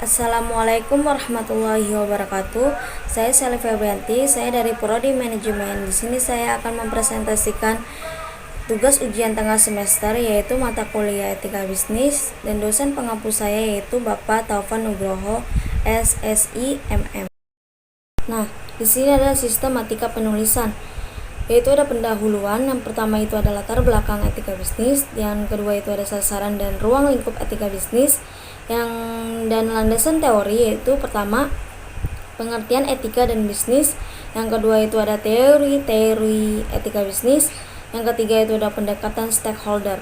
Assalamualaikum warahmatullahi wabarakatuh. Saya Sally Febrianti, saya dari Prodi Manajemen. Di sini saya akan mempresentasikan tugas ujian tengah semester, yaitu mata kuliah Etika Bisnis, dan dosen pengampu saya yaitu Bapak Taufan Nugroho, SSI MM. Nah, di sini ada sistematika penulisan, yaitu ada pendahuluan. Yang pertama itu ada latar belakang etika bisnis, yang kedua itu ada sasaran dan ruang lingkup etika bisnis, dan landasan teori, yaitu pertama pengertian etika dan bisnis, yang kedua itu ada teori etika bisnis, yang ketiga itu ada pendekatan stakeholder.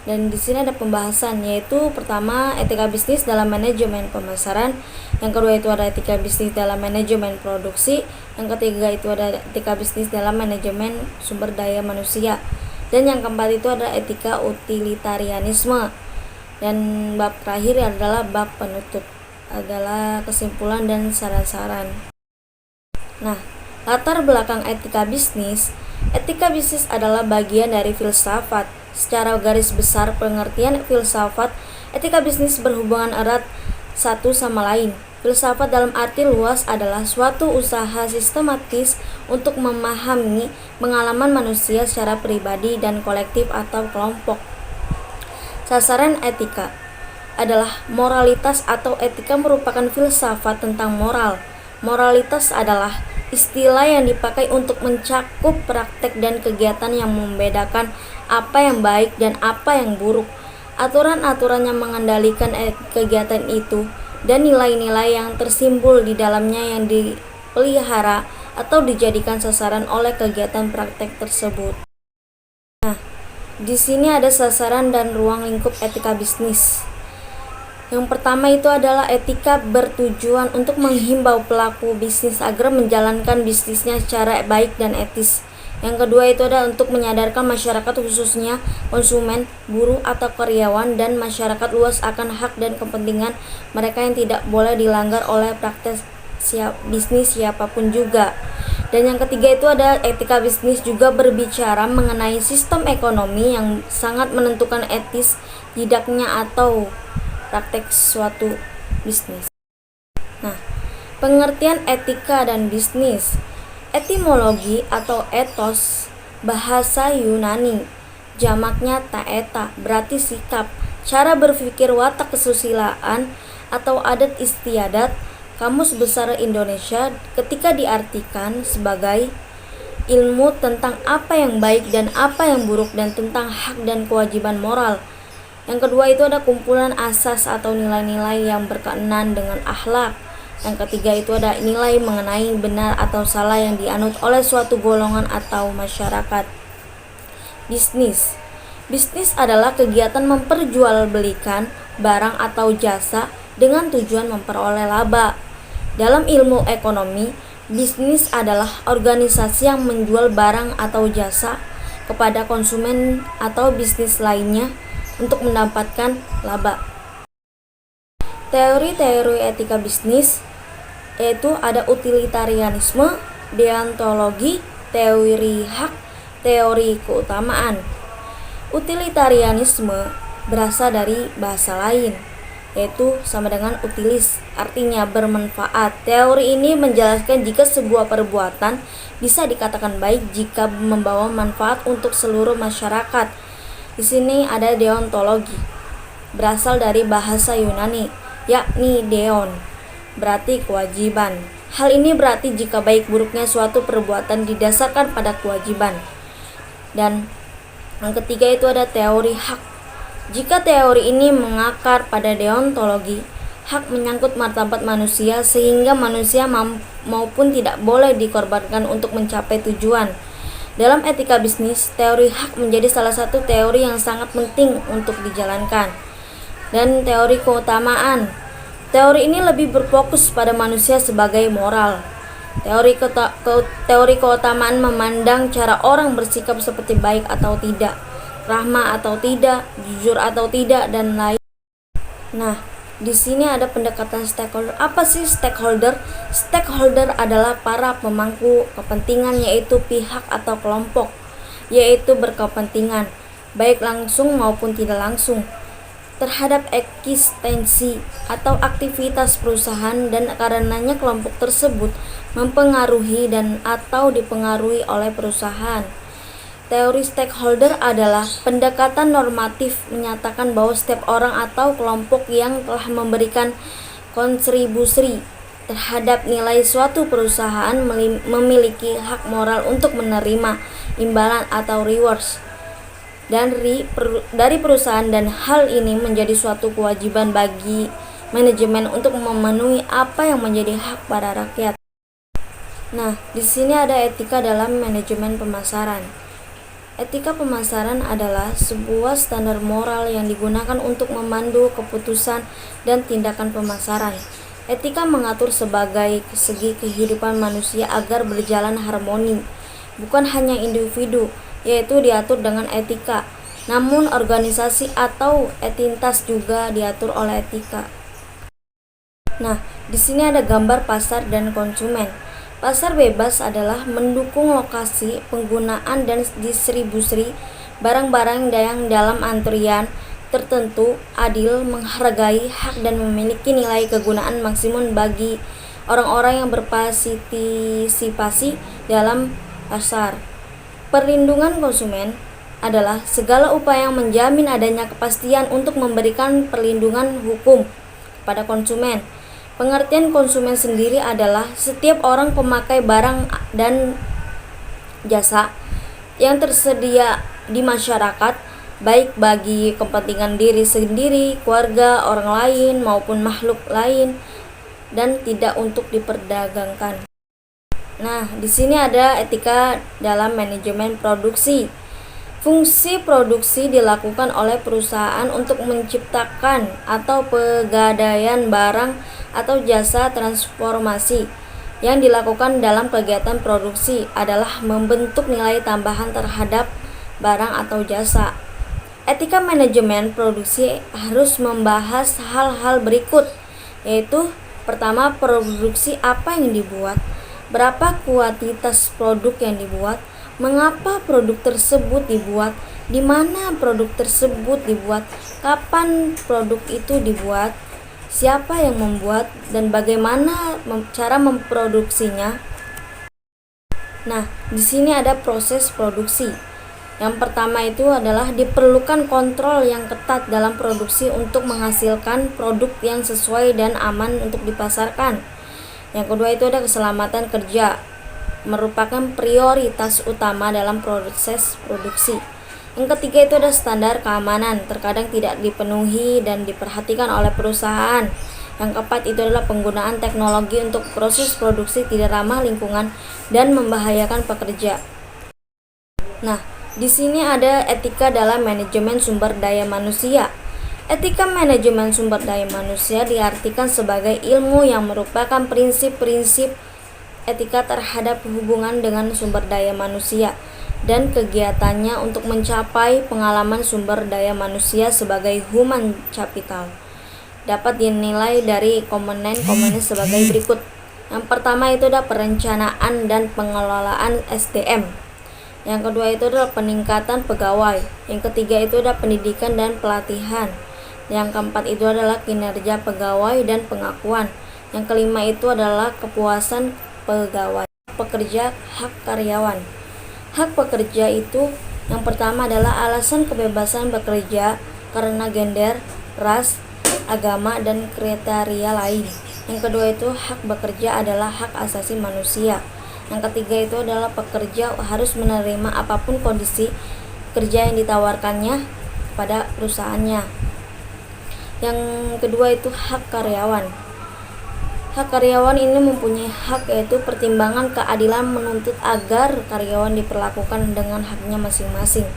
Dan di sini ada pembahasan, yaitu pertama etika bisnis dalam manajemen pemasaran, yang kedua itu ada etika bisnis dalam manajemen produksi, yang ketiga itu ada etika bisnis dalam manajemen sumber daya manusia, dan yang keempat itu ada etika utilitarianisme. Dan bab terakhir adalah bab penutup, adalah kesimpulan dan saran-saran. Nah, latar belakang etika bisnis. Etika bisnis adalah bagian dari filsafat. Secara garis besar pengertian filsafat, etika bisnis berhubungan erat satu sama lain. Filsafat dalam arti luas adalah suatu usaha sistematis untuk memahami pengalaman manusia secara pribadi dan kolektif atau kelompok. Sasaran etika adalah moralitas atau etika merupakan filsafat tentang moral. Moralitas adalah istilah yang dipakai untuk mencakup praktek dan kegiatan yang membedakan apa yang baik dan apa yang buruk. Aturan-aturan yang mengendalikan kegiatan itu dan nilai-nilai yang tersimbol di dalamnya yang dipelihara atau dijadikan sasaran oleh kegiatan praktek tersebut. Nah, di sini ada sasaran dan ruang lingkup etika bisnis. Yang pertama itu adalah etika bertujuan untuk menghimbau pelaku bisnis agar menjalankan bisnisnya secara baik dan etis. Yang kedua itu adalah untuk menyadarkan masyarakat, khususnya konsumen, buruh atau karyawan, dan masyarakat luas akan hak dan kepentingan mereka yang tidak boleh dilanggar oleh praktek bisnis siapapun juga. Dan yang ketiga itu ada etika bisnis juga berbicara mengenai sistem ekonomi yang sangat menentukan etis tidaknya atau praktek suatu bisnis. Nah, pengertian etika dan bisnis. Etimologi atau ethos, bahasa Yunani, jamaknya taeta, berarti sikap, cara berpikir, watak kesusilaan atau adat istiadat. Kamus Besar Indonesia ketika diartikan sebagai ilmu tentang apa yang baik dan apa yang buruk dan tentang hak dan kewajiban moral. Yang kedua itu ada kumpulan asas atau nilai-nilai yang berkenaan dengan akhlak. Yang ketiga itu ada nilai mengenai benar atau salah yang dianut oleh suatu golongan atau masyarakat. Bisnis. Bisnis adalah kegiatan memperjualbelikan barang atau jasa dengan tujuan memperoleh laba. Dalam ilmu ekonomi, bisnis adalah organisasi yang menjual barang atau jasa kepada konsumen atau bisnis lainnya untuk mendapatkan laba. Teori-teori etika bisnis yaitu ada utilitarianisme, deontologi, teori hak, teori keutamaan. Utilitarianisme berasal dari bahasa lain, yaitu sama dengan utilis, artinya bermanfaat. Teori ini menjelaskan jika sebuah perbuatan bisa dikatakan baik jika membawa manfaat untuk seluruh masyarakat. Di sini ada deontologi, berasal dari bahasa Yunani, yakni deon, berarti kewajiban. Hal ini berarti jika baik buruknya suatu perbuatan didasarkan pada kewajiban. Dan yang ketiga itu ada teori hak. Jika teori ini mengakar pada deontologi, hak menyangkut martabat manusia sehingga manusia maupun tidak boleh dikorbankan untuk mencapai tujuan. Dalam etika bisnis, teori hak menjadi salah satu teori yang sangat penting untuk dijalankan. Dan teori keutamaan. Teori ini lebih berfokus pada manusia sebagai moral. Teori keutamaan memandang cara orang bersikap seperti baik atau tidak, ramah atau tidak, jujur atau tidak, dan lain. Nah, di sini ada pendekatan stakeholder. Apa sih stakeholder? Stakeholder adalah para pemangku kepentingan, yaitu pihak atau kelompok, yaitu berkepentingan, baik langsung maupun tidak langsung. terhadap eksistensi atau aktivitas perusahaan dan karenanya kelompok tersebut mempengaruhi dan atau dipengaruhi oleh perusahaan. Teori stakeholder adalah pendekatan normatif menyatakan bahwa setiap orang atau kelompok yang telah memberikan kontribusi terhadap nilai suatu perusahaan memiliki hak moral untuk menerima imbalan atau rewards dari perusahaan, dan hal ini menjadi suatu kewajiban bagi manajemen untuk memenuhi apa yang menjadi hak para rakyat. Nah, di sini ada etika dalam manajemen pemasaran. Etika pemasaran adalah sebuah standar moral yang digunakan untuk memandu keputusan dan tindakan pemasaran. Etika mengatur sebagai segi kehidupan manusia agar berjalan harmoni, bukan hanya individu, yaitu diatur dengan etika, namun organisasi atau entitas juga diatur oleh etika. Nah, di sini ada gambar pasar dan konsumen. Pasar bebas adalah mendukung lokasi, penggunaan, dan distribusi barang-barang yang dalam antrian tertentu adil, menghargai hak dan memiliki nilai kegunaan maksimum bagi orang-orang yang berpartisipasi dalam pasar. Perlindungan konsumen adalah segala upaya yang menjamin adanya kepastian untuk memberikan perlindungan hukum kepada konsumen. Pengertian konsumen sendiri adalah setiap orang pemakai barang dan jasa yang tersedia di masyarakat, baik bagi kepentingan diri sendiri, keluarga, orang lain, maupun makhluk lain, dan tidak untuk diperdagangkan. Nah, di sini ada etika dalam manajemen produksi. Fungsi produksi dilakukan oleh perusahaan untuk menciptakan atau pegadaian barang atau jasa. Transformasi yang dilakukan dalam kegiatan produksi adalah membentuk nilai tambahan terhadap barang atau jasa. Etika manajemen produksi harus membahas hal-hal berikut, yaitu pertama, produksi apa yang dibuat, berapa kuantitas produk yang dibuat, mengapa produk tersebut dibuat, di mana produk tersebut dibuat, kapan produk itu dibuat, siapa yang membuat, dan bagaimana cara memproduksinya. Nah, di sini ada proses produksi. Yang pertama itu adalah diperlukan kontrol yang ketat dalam produksi untuk menghasilkan produk yang sesuai dan aman untuk dipasarkan. Yang kedua itu ada keselamatan kerja, merupakan prioritas utama dalam proses produksi. Yang ketiga itu ada standar keamanan, terkadang tidak dipenuhi dan diperhatikan oleh perusahaan. Yang keempat itu adalah penggunaan teknologi untuk proses produksi tidak ramah lingkungan dan membahayakan pekerja. Nah, di sini ada etika dalam manajemen sumber daya manusia. Etika manajemen sumber daya manusia diartikan sebagai ilmu yang merupakan prinsip-prinsip etika terhadap hubungan dengan sumber daya manusia dan kegiatannya untuk mencapai pengalaman sumber daya manusia sebagai human capital. Dapat dinilai dari komponen-komponen sebagai berikut. Yang pertama itu adalah perencanaan dan pengelolaan SDM. Yang kedua itu adalah peningkatan pegawai. Yang ketiga itu adalah pendidikan dan pelatihan. Yang keempat itu adalah kinerja pegawai dan pengakuan. Yang kelima itu adalah kepuasan pegawai. Pekerja, hak karyawan. Hak pekerja itu yang pertama adalah alasan kebebasan bekerja karena gender, ras, agama, dan kriteria lain. Yang kedua itu hak bekerja adalah hak asasi manusia. Yang ketiga itu adalah pekerja harus menerima apapun kondisi kerja yang ditawarkannya pada perusahaannya. Yang kedua itu hak karyawan. Hak karyawan ini mempunyai hak, yaitu pertimbangan keadilan menuntut agar karyawan diperlakukan dengan haknya masing-masing.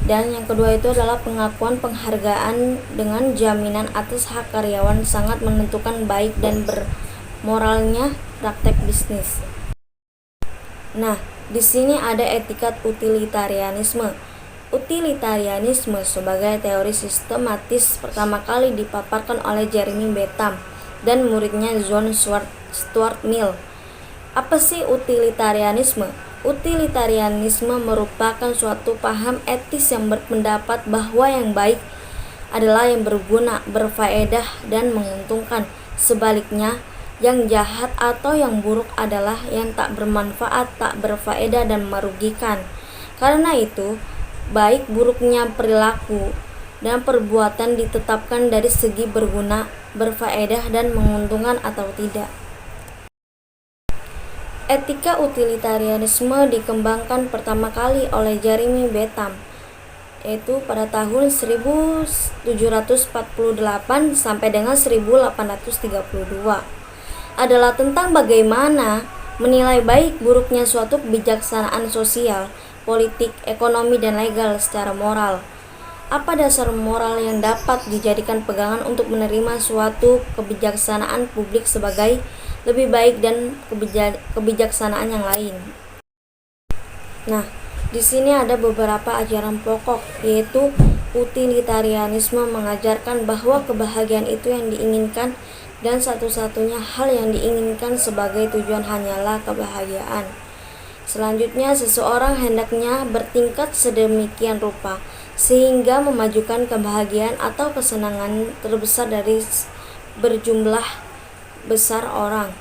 Dan yang kedua itu adalah pengakuan penghargaan dengan jaminan atas hak karyawan sangat menentukan baik dan bermoralnya praktek bisnis. Nah, di sini ada etika utilitarianisme. Utilitarianisme sebagai teori sistematis pertama kali dipaparkan oleh Jeremy Bentham dan muridnya John Stuart Mill. Apa sih utilitarianisme? Utilitarianisme merupakan suatu paham etis yang berpendapat bahwa yang baik adalah yang berguna, berfaedah, dan menguntungkan. Sebaliknya, yang jahat atau yang buruk adalah yang tak bermanfaat, tak berfaedah, dan merugikan. Karena itu, baik buruknya perilaku dan perbuatan ditetapkan dari segi berguna, berfaedah, dan menguntungkan atau tidak. Etika utilitarianisme dikembangkan pertama kali oleh Jeremy Bentham, yaitu pada tahun 1748 sampai dengan 1832. Adalah tentang bagaimana menilai baik buruknya suatu kebijaksanaan sosial, politik, ekonomi, dan legal secara moral. Apa dasar moral yang dapat dijadikan pegangan untuk menerima suatu kebijaksanaan publik sebagai lebih baik dan kebijaksanaan yang lain? Nah, di sini ada beberapa ajaran pokok, yaitu utilitarianisme mengajarkan bahwa kebahagiaan itu yang diinginkan dan satu-satunya hal yang diinginkan sebagai tujuan hanyalah kebahagiaan. Selanjutnya, seseorang hendaknya bertingkat sedemikian rupa sehingga memajukan kebahagiaan atau kesenangan terbesar dari berjumlah besar orang.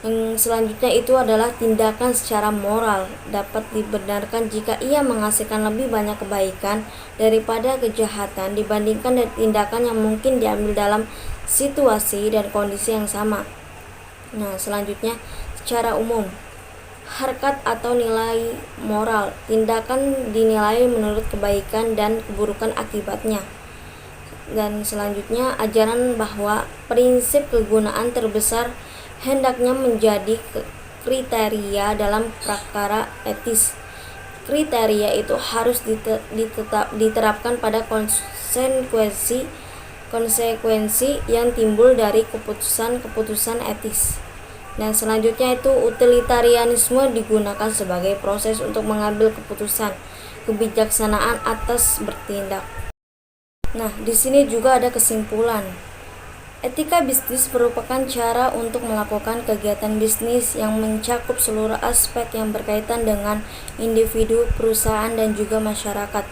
Yang selanjutnya itu adalah tindakan secara moral dapat dibenarkan jika ia menghasilkan lebih banyak kebaikan daripada kejahatan dibandingkan dari tindakan yang mungkin diambil dalam situasi dan kondisi yang sama. Nah, selanjutnya secara umum, harkat atau nilai moral, tindakan dinilai menurut kebaikan dan keburukan akibatnya. Dan selanjutnya ajaran bahwa prinsip kegunaan terbesar hendaknya menjadi kriteria dalam perkara etis. Kriteria itu harus diterapkan pada konsekuensi yang timbul dari keputusan etis. Dan selanjutnya itu utilitarianisme digunakan sebagai proses untuk mengambil keputusan kebijaksanaan atas bertindak. Nah, di sini juga ada kesimpulan. Etika bisnis merupakan cara untuk melakukan kegiatan bisnis yang mencakup seluruh aspek yang berkaitan dengan individu, perusahaan, dan juga masyarakat.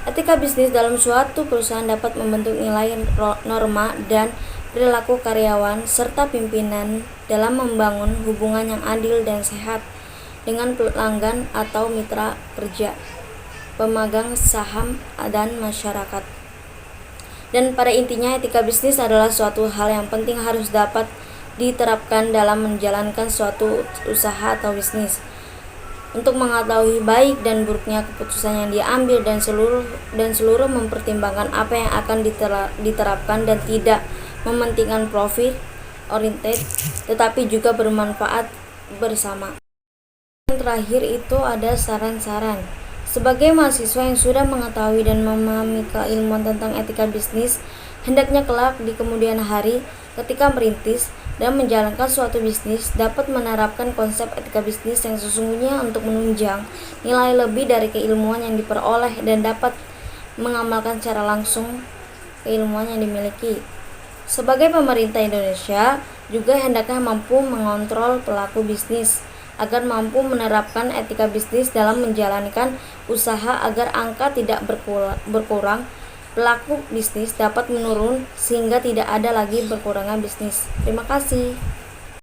Etika bisnis dalam suatu perusahaan dapat membentuk nilai, norma, dan perilaku karyawan serta pimpinan dalam membangun hubungan yang adil dan sehat dengan pelanggan atau mitra kerja, pemegang saham, dan masyarakat. Dan pada intinya, etika bisnis adalah suatu hal yang penting harus dapat diterapkan dalam menjalankan suatu usaha atau bisnis. Untuk mengetahui baik dan buruknya keputusan yang diambil dan seluruh mempertimbangkan apa yang akan diterapkan dan tidak mementingkan profit oriented tetapi juga bermanfaat bersama. Yang terakhir itu ada saran-saran. Sebagai mahasiswa yang sudah mengetahui dan memahami keilmuan tentang etika bisnis, hendaknya kelak di kemudian hari ketika merintis dan menjalankan suatu bisnis dapat menerapkan konsep etika bisnis yang sesungguhnya untuk menunjang nilai lebih dari keilmuan yang diperoleh dan dapat mengamalkan secara langsung keilmuan yang dimiliki. Sebagai pemerintah Indonesia juga hendaknya mampu mengontrol pelaku bisnis agar mampu menerapkan etika bisnis dalam menjalankan usaha agar angka tidak berkurang, pelaku bisnis dapat menurun sehingga tidak ada lagi berkurangnya bisnis. Terima kasih.